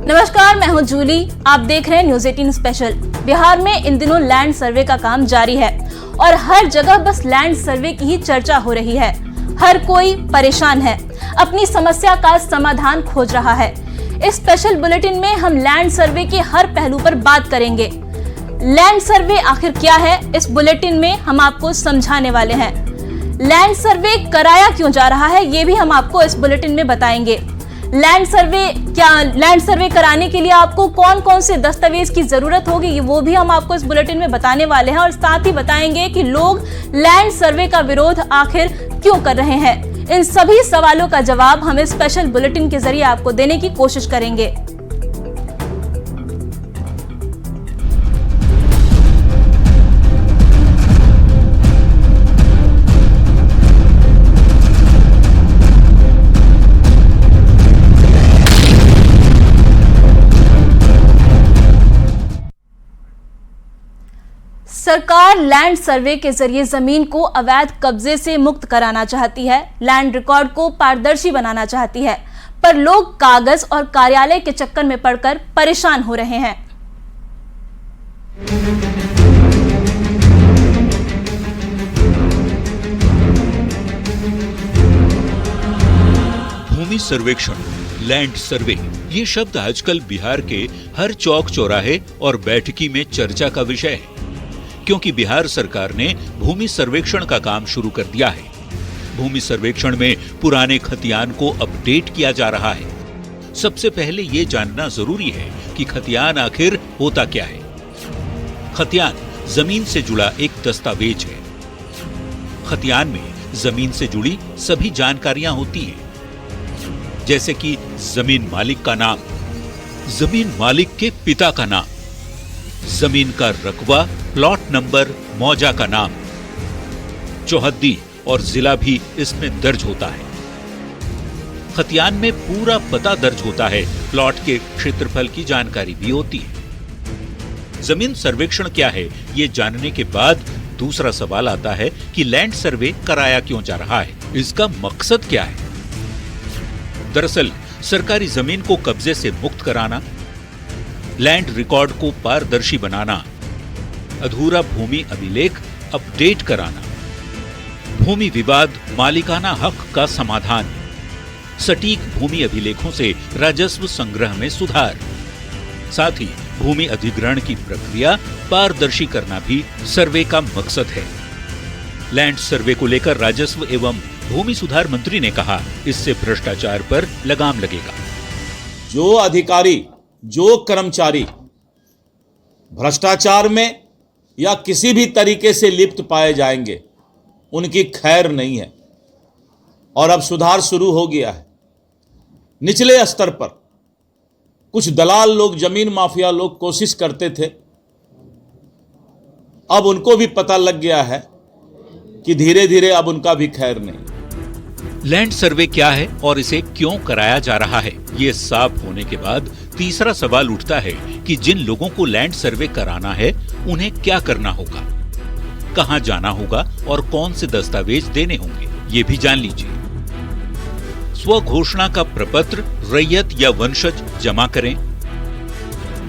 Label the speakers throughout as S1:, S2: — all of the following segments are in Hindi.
S1: नमस्कार, मैं हूं जूली। आप देख रहे हैं न्यूज़ 18 स्पेशल। बिहार में इन दिनों लैंड सर्वे का काम जारी है और हर जगह बस लैंड सर्वे की ही चर्चा हो रही है। हर कोई परेशान है, अपनी समस्या का समाधान खोज रहा है। इस स्पेशल बुलेटिन में हम लैंड सर्वे के हर पहलू पर बात करेंगे। लैंड सर्वे आखिर क्या है, इस बुलेटिन में हम आपको समझाने वाले हैं। लैंड सर्वे कराया क्यों जा रहा है, ये भी हम आपको इस बुलेटिन में बताएंगे। लैंड सर्वे कराने के लिए आपको कौन कौन से दस्तावेज की जरूरत होगी, वो भी हम आपको इस बुलेटिन में बताने वाले हैं और साथ ही बताएंगे कि लोग लैंड सर्वे का विरोध आखिर क्यों कर रहे हैं। इन सभी सवालों का जवाब हम इस स्पेशल बुलेटिन के जरिए आपको देने की कोशिश करेंगे। सरकार लैंड सर्वे के जरिए जमीन को अवैध कब्जे से मुक्त कराना चाहती है, लैंड रिकॉर्ड को पारदर्शी बनाना चाहती है, पर लोग कागज और कार्यालय के चक्कर में पड़कर परेशान हो रहे हैं।
S2: भूमि सर्वेक्षण, लैंड सर्वे, ये शब्द आजकल बिहार के हर चौक चौराहे और बैठकी में चर्चा का विषय है, क्योंकि बिहार सरकार ने भूमि सर्वेक्षण का काम शुरू कर दिया है। भूमि सर्वेक्षण में पुराने खतियान को अपडेट किया जा रहा है। सबसे पहले ये जानना जरूरी है कि खतियान आखिर होता क्या है। खतियान जमीन से जुड़ा एक दस्तावेज है। खतियान में जमीन से जुड़ी सभी जानकारियां होती हैं, जैसे कि जमीन मालिक का नाम, जमीन मालिक के पिता का नाम, जमीन का रकबा, प्लॉट नंबर, मौजा का नाम, चौहद्दी और जिला भी इसमें दर्ज होता है। खतियान में पूरा पता दर्ज होता है, प्लॉट के क्षेत्रफल की जानकारी भी होती है। जमीन सर्वेक्षण क्या है, ये जानने के बाद दूसरा सवाल आता है कि लैंड सर्वे कराया क्यों जा रहा है, इसका मकसद क्या है। दरअसल सरकारी जमीन को कब्जे से मुक्त कराना, लैंड रिकॉर्ड को पारदर्शी बनाना, अधूरा भूमि अभिलेख अपडेट कराना, भूमि विवाद मालिकाना हक का समाधान, सटीक भूमि अभिलेखों से राजस्व संग्रह में सुधार, साथ ही भूमि अधिग्रहण की प्रक्रिया पारदर्शी करना भी सर्वे का मकसद है। लैंड सर्वे को लेकर राजस्व एवं भूमि सुधार मंत्री ने कहा, इससे भ्रष्टाचार पर लगाम लगेगा।
S3: जो अधिकारी, जो कर्मचारी भ्रष्टाचार में या किसी भी तरीके से लिप्त पाए जाएंगे, उनकी खैर नहीं है। और अब सुधार शुरू हो गया है। निचले स्तर पर कुछ दलाल लोग, जमीन माफिया लोग कोशिश करते थे, अब उनको भी पता लग गया है कि धीरे धीरे अब उनका भी खैर नहीं।
S2: लैंड सर्वे क्या है और इसे क्यों कराया जा रहा है, ये साफ होने के बाद तीसरा सवाल उठता है कि जिन लोगों को लैंड सर्वे कराना है, उन्हें क्या करना होगा, कहां जाना होगा और कौन से दस्तावेज देने होंगे, ये भी जान लीजिए। स्व घोषणा का प्रपत्र रैयत या वंशज जमा करें।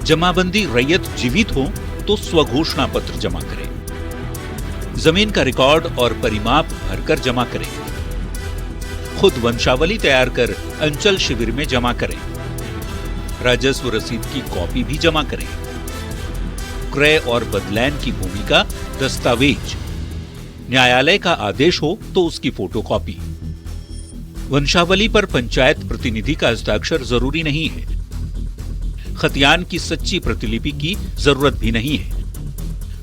S2: जमाबंदी रैयत जीवित हो तो स्व घोषणा पत्र जमा करें। जमीन का रिकॉर्ड और परिमाप भरकर जमा करें। खुद वंशावली तैयार कर अंचल शिविर में जमा करें। राजस्व रसीद की कॉपी भी जमा करें। क्रय और बदलैन की भूमि का दस्तावेज, न्यायालय का आदेश हो तो उसकी फोटोकॉपी। वंशावली पर पंचायत प्रतिनिधि का हस्ताक्षर जरूरी नहीं है। खतियान की सच्ची प्रतिलिपि की जरूरत भी नहीं है।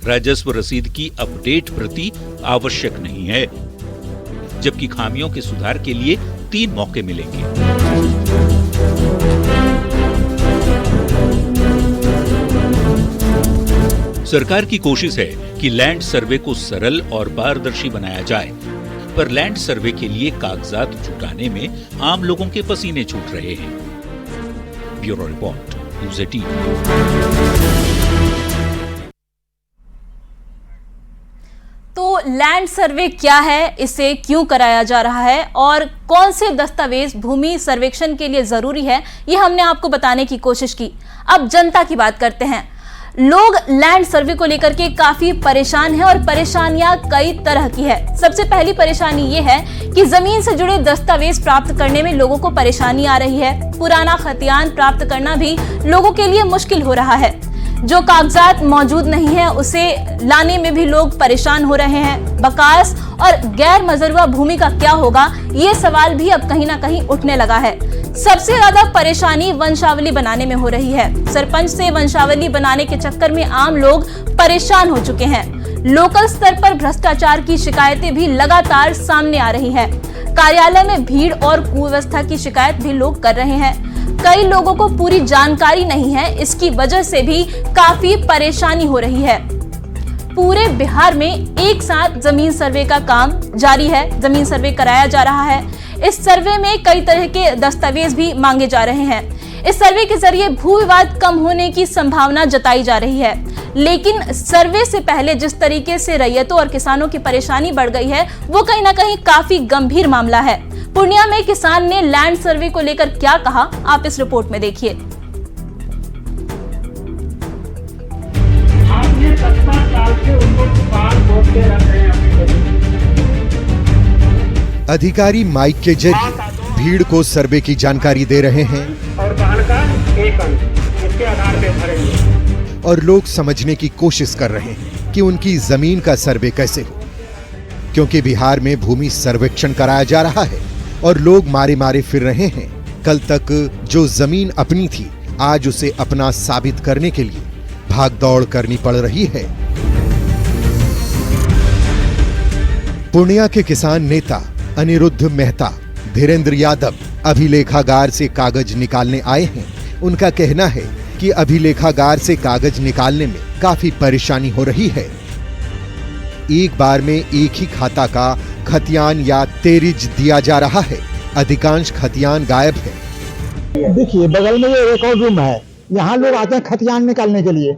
S2: राजस्व रसीद की अपडेट प्रति आवश्यक नहीं है, जबकि खामियों के सुधार के लिए 3 मौके मिलेंगे। सरकार की कोशिश है कि लैंड सर्वे को सरल और पारदर्शी बनाया जाए, पर लैंड सर्वे के लिए कागजात जुटाने में आम लोगों के पसीने छूट रहे हैं। Bureau report, news 18।
S1: तो लैंड लैंड सर्वे क्या है, इसे क्यों कराया जा रहा है और कौन से दस्तावेज भूमि सर्वेक्षण के लिए जरूरी है, ये हमने आपको बताने की कोशिश की। अब जनता की बात करते हैं। लोग लैंड सर्वे को लेकर के काफी परेशान हैं और परेशानियां कई तरह की है। सबसे पहली परेशानी ये है कि जमीन से जुड़े दस्तावेज प्राप्त करने में लोगों को परेशानी आ रही है। पुराना खतियान प्राप्त करना भी लोगों के लिए मुश्किल हो रहा है। जो कागजात मौजूद नहीं है उसे लाने में भी लोग परेशान हो रहे हैं। बकास और गैर मजरूआ भूमि का क्या होगा, ये सवाल भी अब कहीं ना कहीं उठने लगा है। सबसे ज्यादा परेशानी वंशावली बनाने में हो रही है। सरपंच से वंशावली बनाने के चक्कर में आम लोग परेशान हो चुके हैं। लोकल स्तर पर भ्रष्टाचार की शिकायतें भी लगातार सामने आ रही है। कार्यालय में भीड़ और कुव्यवस्था की शिकायत भी लोग कर रहे हैं। कई लोगों को पूरी जानकारी नहीं है, इसकी वजह से भी काफी परेशानी हो रही है। पूरे बिहार में एक साथ जमीन सर्वे का काम जारी है। जमीन सर्वे कराया जा रहा है। इस सर्वे में कई तरह के दस्तावेज भी मांगे जा रहे हैं। इस सर्वे के जरिए भू विवाद कम होने की संभावना जताई जा रही है। लेकिन सर्वे से पहले जिस तरीके से रैयतों और किसानों की परेशानी बढ़ गई है, वो कहीं ना कहीं काफी गंभीर मामला है। पूर्णिया में किसान ने लैंड सर्वे को लेकर क्या कहा, आप इस रिपोर्ट में देखिए।
S4: आपने 70 साल से उनको पाल पोस के रख रहे हैं।
S5: अधिकारी माइक के जरिए भीड़ को सर्वे की जानकारी दे रहे हैं
S4: और वाहन का एक अंक इसके आधार पे भरेंगे
S5: और लोग समझने की कोशिश कर रहे हैं कि उनकी जमीन का सर्वे कैसे हो, क्योंकि बिहार में भूमि सर्वेक्षण कराया जा रहा है और लोग मारे मारे फिर रहे हैं। कल तक जो जमीन अपनी थी, आज उसे अपना साबित करने के लिए भागदौड़ करनी पड़ रही है। पूर्णिया के किसान नेता अनिरुद्ध मेहता धीरेन्द्र यादव अभिलेखागार से कागज निकालने आए हैं। उनका कहना है कि अभिलेखागार से कागज निकालने में काफी परेशानी हो रही है। एक बार में एक ही खाता का खतियान या तेरिज दिया जा रहा है। अधिकांश खतियान गायब है।
S6: देखिए बगल में ये एक और रूम है, यहाँ लोग आते हैं खतियान निकालने के लिए।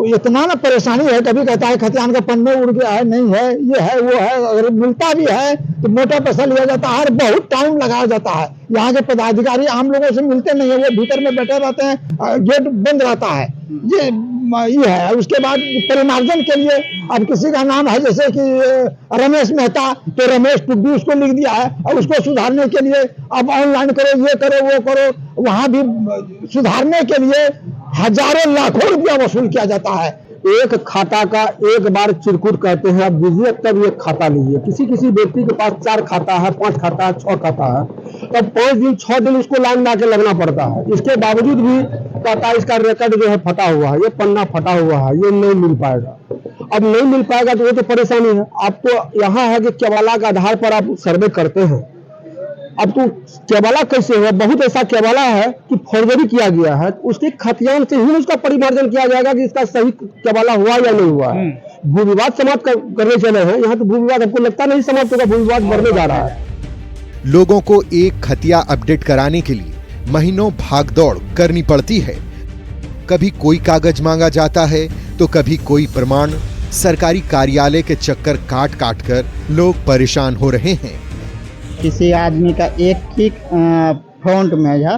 S6: इतना ना परेशानी है, कभी कहता है खतियान का पन्ने उड़ गया है, नहीं है, ये है वो है। अगर मिलता भी है तो मोटा पैसा लिया जाता है और बहुत टाइम लगाया जाता है। यहाँ के पदाधिकारी आम लोगों से मिलते नहीं है, वो भीतर में बैठे रहते हैं, गेट बंद रहता है। ये है। उसके बाद परिमार्जन के लिए अब किसी का नाम है जैसे कि रमेश मेहता, तो रमेश टुड्डू उसको लिख दिया है और उसको सुधारने के लिए अब ऑनलाइन करो, ये करो, वो करो। वहां भी सुधारने के लिए हजारों लाखों रुपया वसूल किया जाता है। एक खाता का एक बार चिरकुट कहते हैं, अब दीजिए तब एक खाता लीजिए। किसी व्यक्ति के पास 4 खाता है, 5 खाता है, 6 खाता है, तब 5 दिन 6 दिन उसको लाइन ला के लगना पड़ता है। इसके बावजूद भी कहता है इसका रिकॉर्ड जो है फटा हुआ है, ये पन्ना फटा हुआ है, ये नहीं मिल पाएगा। अब नहीं मिल पाएगा तो ये तो परेशानी है। आपको यहाँ है कि केवाला के आधार पर आप सर्वे करते हैं। अब तो केवाला कैसे है, बहुत ऐसा केवाला है कि फॉर्जरी किया गया है, उसके खतियान से ही उसका परिमार्जन किया जाएगा कि इसका सही केवाला हुआ या नहीं हुआ है। भू विवाद समाप्त करने चले हैं, यहाँ तो भू विवाद हमको लगता नहीं समाप्त होगा, भू विवाद बढ़ने जा रहा है।
S5: लोगों को एक खतिया अपडेट कराने के लिए महीनों भागदौड़ करनी पड़ती है। कभी कोई कागज मांगा जाता है तो कभी कोई प्रमाण। सरकारी कार्यालय के चक्कर काट काट कर लोग परेशान हो रहे हैं।
S7: किसी आदमी का एक ही फ्रंट में है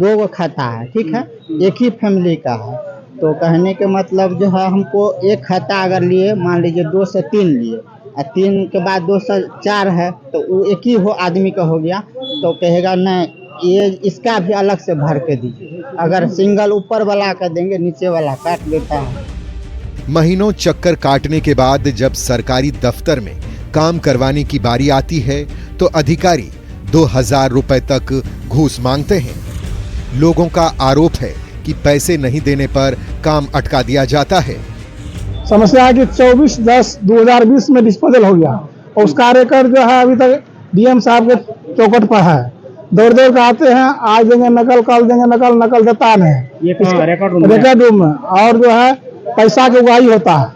S7: 2 खाता है, ठीक है, एक ही फैमिली का है, तो कहने के मतलब जो है हमको एक खाता अगर लिए, मान लीजिए 2 से 3 लिए और 3 के बाद 2 से 4 है, तो वो एक ही आदमी का हो गया, तो कहेगा नहीं ये इसका भी अलग से भर के दीजिए। अगर सिंगल ऊपर वाला का देंगे, नीचे वाला काट देता है।
S5: महीनों चक्कर काटने के बाद जब सरकारी दफ्तर में काम करवाने की बारी आती है तो अधिकारी 2000 रुपए तक घूस मांगते हैं। लोगों का आरोप है कि पैसे नहीं देने पर काम अटका दिया जाता है।
S6: समस्या है कि 24/10/2020 में डिस्पोजल हो गया और उसका रिकॉर्ड जो है अभी तक डीएम साहब के चौकट पर है। दौड़ कर आते हैं, आज देंगे नकल, कल देंगे नकल, नकल देता नहीं रिकॉर्ड रूम में, और जो है पैसा की उगाही होता है।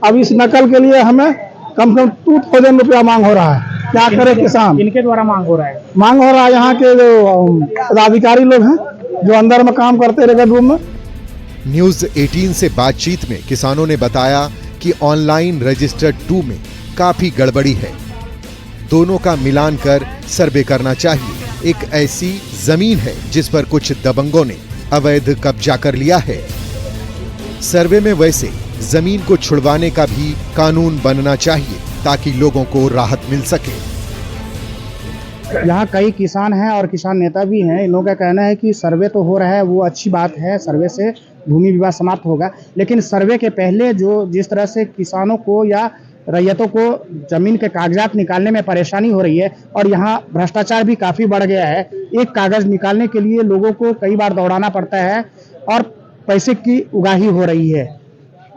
S6: अब इस नकल के लिए हमें कम से कम 2000 रुपया मांग हो रहा है। क्या करे किसान?
S4: इनके द्वारा मांग हो रहा है?
S6: मांग हो रहा है यहाँ के जो पदाधिकारी लोग हैं जो अंदर में काम करते हैं रिकॉर्ड रूम में।
S5: न्यूज 18 से बातचीत में किसानों ने बताया कि ऑनलाइन रजिस्टर्ड 2 में काफी गड़बड़ी है। दोनों का मिलान कर सर्वे करना चाहिए। एक ऐसी जमीन है जिस पर कुछ दबंगों ने अवैध कब्जा कर लिया है। सर्वे में वैसे जमीन को छुड़वाने का भी कानून बनना चाहिए ताकि लोगों को राहत मिल सके।
S8: यहाँ कई किसान हैं और किसान नेता भी हैं। इन लोगों का कहना है कि सर्वे तो हो रहा है, वो अच्छी बात है, सर्वे से भूमि विवाद समाप्त होगा, लेकिन सर्वे के पहले जिस तरह से किसानों को या रैयतों को जमीन के कागजात निकालने में परेशानी हो रही है और यहाँ भ्रष्टाचार भी काफी बढ़ गया है। एक कागज निकालने के लिए लोगों को कई बार दौड़ाना पड़ता है और पैसे की उगाही हो रही है।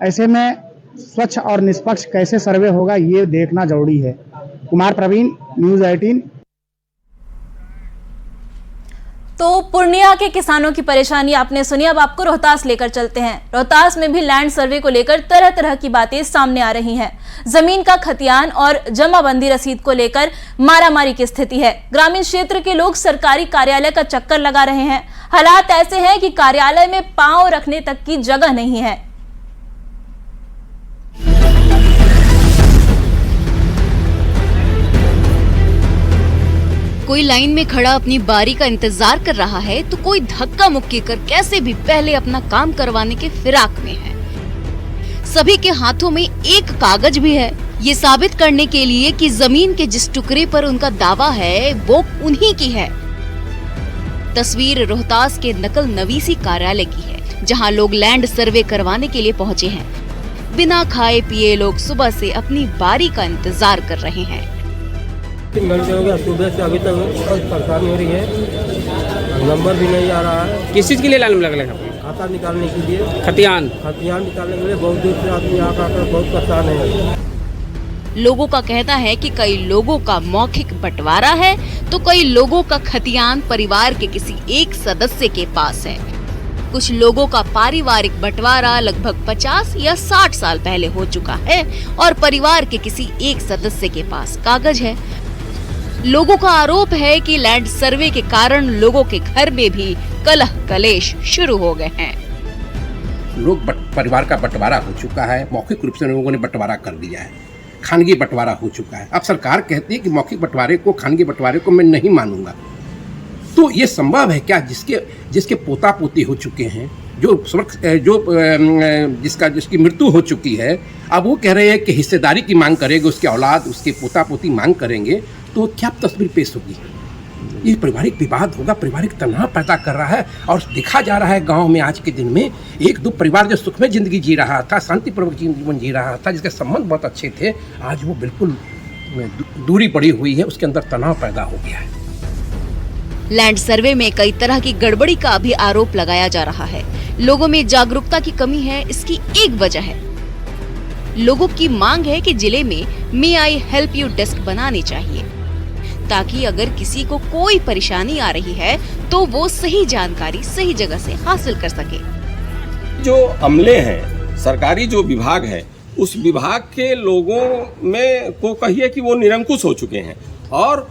S8: ऐसे में स्वच्छ और निष्पक्ष कैसे सर्वे होगा, ये देखना जरूरी है। कुमार प्रवीण, न्यूज़ 18।
S1: तो पूर्णिया के किसानों की परेशानी आपने सुनी। अब आपको रोहतास लेकर चलते हैं। रोहतास में भी लैंड सर्वे को लेकर तरह तरह की बातें सामने आ रही हैं। जमीन का खतियान और जमाबंदी रसीद को लेकर मारामारी की स्थिति है। ग्रामीण क्षेत्र के लोग सरकारी कार्यालय का चक्कर लगा रहे हैं। हालात ऐसे हैं कि कार्यालय में पांव रखने तक की जगह नहीं है।
S9: कोई लाइन में खड़ा अपनी बारी का इंतजार कर रहा है तो कोई धक्का मुक्की कर कैसे भी पहले अपना काम करवाने के फिराक में है। सभी के हाथों में एक कागज भी है, ये साबित करने के लिए कि जमीन के जिस टुकड़े पर उनका दावा है वो उन्हीं की है। तस्वीर रोहतास के नकल नवीसी कार्यालय की है, जहां लोग लैंड सर्वे करवाने के लिए पहुंचे हैं। बिना खाए पिए लोग सुबह से अपनी बारी का इंतजार कर रहे हैं।
S10: हो गया, सुबह से अभी तक बहुत परेशानी हो रही है। नंबर भी नहीं आ रहा है।
S11: किस चीज के लिए लाइन में लग रहे हैं?
S10: खाता निकालने के लिए।
S11: खतियान
S10: निकालने के लिए बहुत दूर से आदमी आकर बहुत परेशान है।
S9: लोगों का कहना है कि कई लोगों का मौखिक बंटवारा है तो कई लोगों का खतियान परिवार के किसी एक सदस्य के पास है। कुछ लोगों का पारिवारिक बंटवारा लगभग 50 या 60 साल पहले हो चुका है और परिवार के किसी एक सदस्य के पास कागज है। लोगों का आरोप है कि लैंड सर्वे के कारण लोगों के घर में भी कलह कलेश शुरू हो गए हैं।
S11: परिवार का बंटवारा हो चुका है, मौखिक रूप से लोगों ने बंटवारा कर दिया है, खानगी बंटवारा हो चुका है। अब सरकार कहती है कि मौखिक बंटवारे को, खानगी बंटवारे को मैं नहीं मानूंगा। तो ये संभव है क्या? जिसके पोता पोती हो चुके हैं, जिसकी मृत्यु हो चुकी है, अब वो कह रहे हैं कि हिस्सेदारी की मांग करेंगे, उसके औलाद, उसके पोता पोती मांग करेंगे, तो क्या तस्वीर पेश होगी? ये पारिवारिक विवाद होगा, पारिवारिक तनाव पैदा कर रहा है। और देखा जा रहा है गांव में आज के दिन में एक दो परिवार जो सुखमय जिंदगी जी रहा था, शांतिपूर्वक जीवन जी रहा था, जिसके संबंध बहुत अच्छे थे, आज वो बिल्कुल दूरी पड़ी हुई है, उसके अंदर तनाव पैदा हो गया है।
S9: लैंड सर्वे में कई तरह की गड़बड़ी का भी आरोप लगाया जा रहा है। लोगों में जागरूकता की कमी है, इसकी एक वजह है। लोगों की मांग है कि जिले में मे आई हेल्प यू डेस्क बनाने चाहिए, ताकि अगर किसी को कोई परेशानी आ रही है तो वो सही जानकारी सही जगह से हासिल कर सके।
S12: जो अमले हैं, सरकारी जो विभाग है, उस विभाग के लोगों में को कहिए कि वो निरंकुश हो चुके हैं। और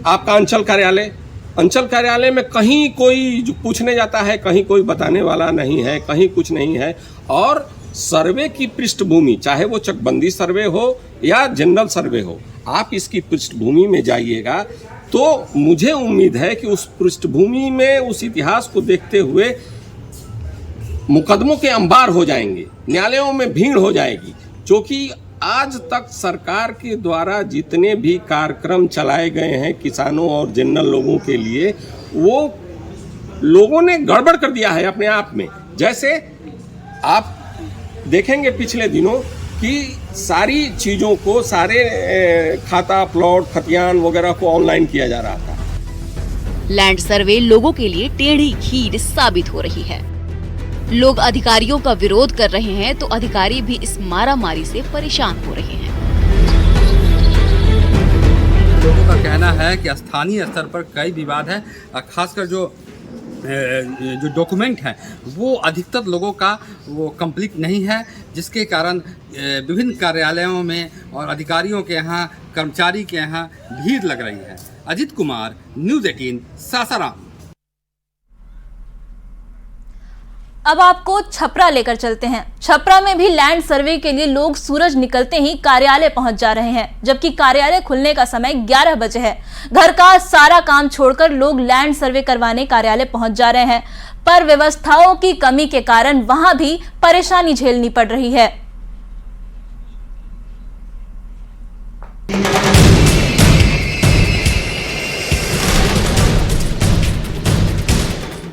S12: आपका अंचल कार्यालय में कहीं कोई जो पूछने जाता है, कहीं कोई बताने वाला नहीं है, कहीं कुछ नहीं है। और सर्वे की पृष्ठभूमि, चाहे वो चकबंदी सर्वे हो या जनरल सर्वे हो, आप इसकी पृष्ठभूमि में जाइएगा तो मुझे उम्मीद है कि उस पृष्ठभूमि में, उस इतिहास को देखते हुए मुकदमों के अंबार हो जाएंगे, न्यायालयों में भीड़ हो जाएगी। क्योंकि आज तक सरकार के द्वारा जितने भी कार्यक्रम चलाए गए हैं किसानों और जनरल लोगों के लिए, वो लोगों ने गड़बड़ कर दिया है अपने आप में। जैसे आप देखेंगे पिछले दिनों कि सारी चीज़ों को, सारे खाता, प्लॉट, खतियान वगैरह को ऑनलाइन किया जा रहा था।
S9: लैंड सर्वे लोगों के लिए टेढ़ी खीर साबित हो रही है। लोग अधिकारियों का विरोध कर रहे हैं तो अधिकारी भी इस मारामारी से परेशान हो रहे हैं।
S13: लोगों का कहना है कि स्थानीय स्तर पर कई विवाद है, खासकर जो डॉक्यूमेंट है वो अधिकतर लोगों का वो कंप्लीट नहीं है, जिसके कारण विभिन्न कार्यालयों में और अधिकारियों के यहाँ, कर्मचारी के यहाँ भीड़ लग रही है। अजित कुमार, न्यूज़ 18, सासाराम।
S1: अब आपको छपरा लेकर चलते हैं। छपरा में भी लैंड सर्वे के लिए लोग सूरज निकलते ही कार्यालय पहुंच जा रहे हैं, जबकि कार्यालय खुलने का समय 11 बजे है। घर का सारा काम छोड़कर लोग लैंड सर्वे करवाने कार्यालय पहुंच जा रहे हैं, पर व्यवस्थाओं की कमी के कारण वहां भी परेशानी झेलनी पड़ रही है।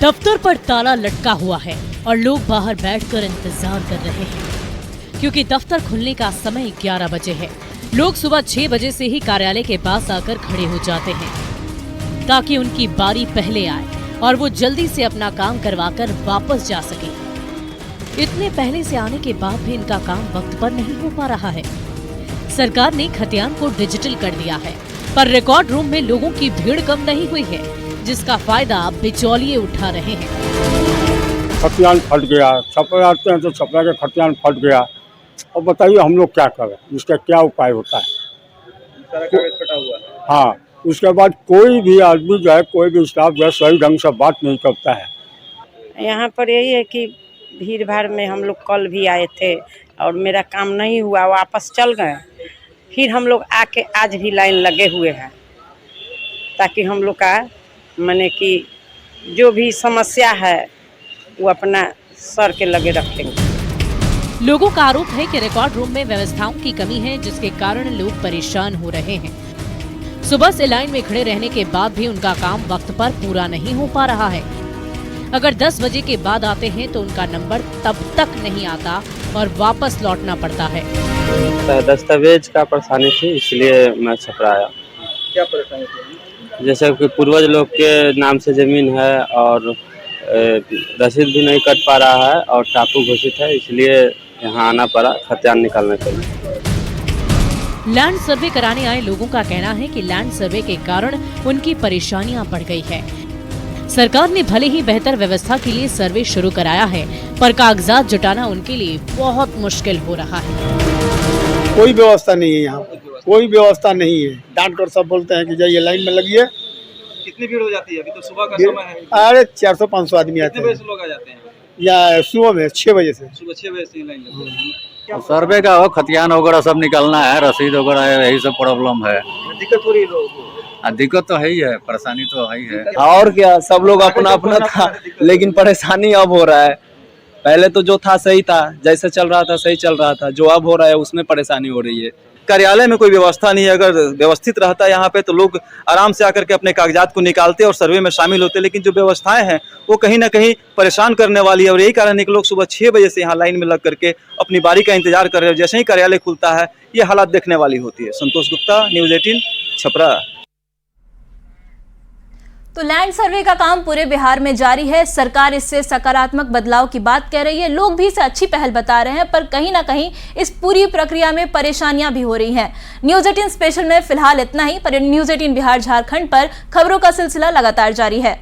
S14: दफ्तर पर ताला लटका हुआ है और लोग बाहर बैठकर इंतजार कर रहे हैं, क्योंकि दफ्तर खुलने का समय 11 बजे है। लोग सुबह 6 बजे से ही कार्यालय के पास आकर खड़े हो जाते हैं ताकि उनकी बारी पहले आए और वो जल्दी से अपना काम करवाकर वापस जा सके। इतने पहले से आने के बाद भी इनका काम वक्त पर नहीं हो पा रहा है। सरकार ने खतियान को डिजिटल कर दिया है, पर रिकॉर्ड रूम में लोगों की भीड़ कम नहीं हुई है, जिसका फायदा बिचौलिए उठा रहे हैं।
S15: खतियान फट गया, छपरा आते हैं तो छपरा के खतियान फट गया, और बताइए हम लोग क्या करें, इसका क्या उपाय होता है?
S16: सारा कागज फटा हुआ है।
S15: हाँ, उसके बाद कोई भी आदमी जो है, कोई भी स्टाफ जो है सही ढंग से बात नहीं करता है।
S17: यहाँ पर यही है कि भीड़ भाड़ में हम लोग कल भी आए थे और मेरा काम नहीं हुआ, वापस चल गए। फिर हम लोग आके आज भी लाइन लगे हुए हैं ताकि हम लोग का माने कि जो भी समस्या है वो अपना सर के लगे रखेंगे।
S14: लोगों का आरोप है कि रिकॉर्ड रूम में व्यवस्थाओं की कमी है, जिसके कारण लोग परेशान हो रहे हैं। सुबह से लाइन में खड़े रहने के बाद भी उनका काम वक्त पर पूरा नहीं हो पा रहा है। अगर 10 बजे के बाद आते हैं तो उनका नंबर तब तक नहीं आता और वापस लौटना पड़ता है।
S18: दस्तावेज का परेशानी थी, इसलिए मैं छपरा आया।
S16: क्या परेशानी थी?
S18: जैसे कि पूर्वज लोग के नाम से जमीन है और रसीद भी नहीं कट पा रहा है और टापू घोषित है, इसलिए यहाँ आना पड़ा खतियान निकालने के लिए।
S14: लैंड सर्वे कराने आए लोगों का कहना है कि लैंड सर्वे के कारण उनकी परेशानियां बढ़ गई है। सरकार ने भले ही बेहतर व्यवस्था के लिए सर्वे शुरू कराया है, पर कागजात जुटाना उनके लिए बहुत मुश्किल हो रहा है।
S6: कोई व्यवस्था नहीं है यहाँ पर, कोई व्यवस्था नहीं है। डांट कर सब बोलते हैं कि जाइए लाइन में लगिए।
S16: कितनी भीड़ हो जाती है? अभी तो सुबह का समय है।
S6: अरे 400-500 आदमी आते हैं।
S16: कितने बजे से लोग आ जाते हैं?
S6: या सुबह में 6 बजे से।
S16: सुबह 6 बजे से लाइन लगती है।
S19: सर्वे का हो, खतियान वगैरह सब निकलना है, रसीद वगैरह है, यही सब प्रॉब्लम है।
S16: दिक्कत हो रही है लोगों को?
S19: दिक्कत तो है ही है, परेशानी तो है ही है।
S20: और क्या, सब लोग अपना अपना था, लेकिन परेशानी अब हो रहा है। पहले तो जो था सही था, जैसे चल रहा था सही चल रहा था, जो अब हो रहा है उसमें परेशानी हो रही है। कार्यालय में कोई व्यवस्था नहीं है। अगर व्यवस्थित रहता है यहाँ पे तो लोग आराम से आकर के अपने कागजात को निकालते और सर्वे में शामिल होते, लेकिन जो व्यवस्थाएं हैं वो कहीं ना कहीं परेशान करने वाली है। और यही कारण है कि लोग सुबह 6 बजे से यहाँ लाइन में लग करके अपनी बारी का इंतजार कर रहे हैं। जैसे ही कार्यालय खुलता है ये हालात देखने वाली होती है। संतोष गुप्ता, न्यूज़ 18, छपरा।
S1: तो लैंड सर्वे का काम पूरे बिहार में जारी है। सरकार इससे सकारात्मक बदलाव की बात कह रही है, लोग भी इसे अच्छी पहल बता रहे हैं, पर कहीं ना कहीं इस पूरी प्रक्रिया में परेशानियां भी हो रही हैं। न्यूज़ 18 स्पेशल में फिलहाल इतना ही, पर न्यूज़ 18 बिहार झारखंड पर खबरों का सिलसिला लगातार जारी है।